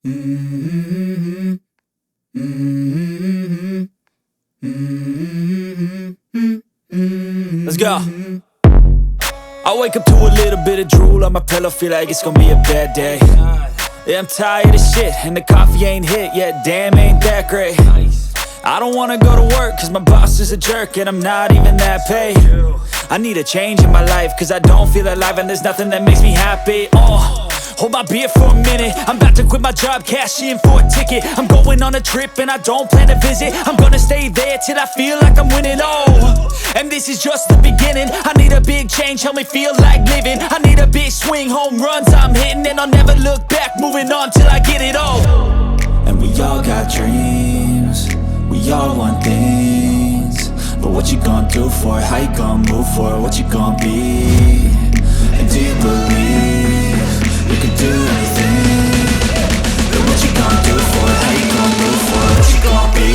Mm-hmm. Mm-hmm. Mm-hmm. Let's go. I wake up to a little bit of drool on my pillow, feel like it's gonna be a bad day. Yeah, I'm tired of shit, and the coffee ain't hit yet, damn, ain't that great. I don't wanna go to work, cause my boss is a jerk, and I'm not even that paid. I need a change in my life, cause I don't feel alive, and there's nothing that makes me happy. Hold my beer for a minute, I'm about to quit my job, cash in for a ticket. I'm going on a trip and I don't plan to visit. I'm gonna stay there till I feel like I'm winning, and this is just the beginning. I need a big change, help me feel like living. I need a big swing, home runs I'm hitting, and I'll never look back, moving on till I get it all. And we all got dreams, we all want things, but what you gonna do for it? How you gonna move for it? What you gonna be? And do you believe you can do anything? But what you gonna do for it? How you gonna move for it? What you gonna be?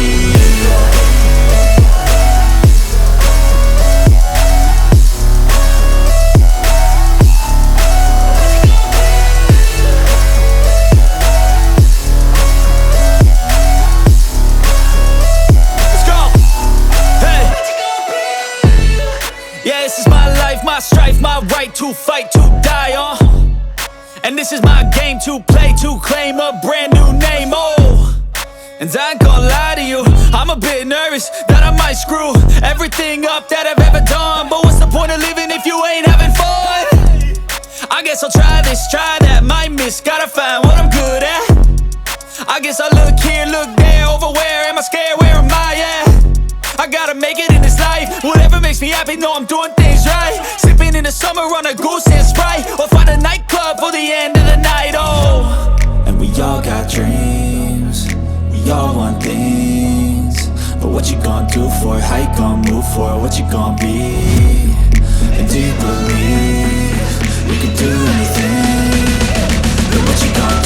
Yeah, this is my life, my strife, my right to fight, to die on. And this is my game to play, to claim a brand new name, And I ain't gonna lie to you, I'm a bit nervous that I might screw everything up that I've ever done. But what's the point of living if you ain't having fun? I guess I'll try this, try that, might miss, gotta find what I'm good at. I guess I look here, look there, over where am I scared, where am I at? I gotta make it in this life, whatever makes me happy, know I'm doing things right. Sipping in the summer on a goose and Sprite, or find a nightclub for the end of the night, And we all got dreams, we all want things, but what you gonna do for it? How you gonna move for it? What you gonna be? And do you believe you can do anything? But what you gonna do?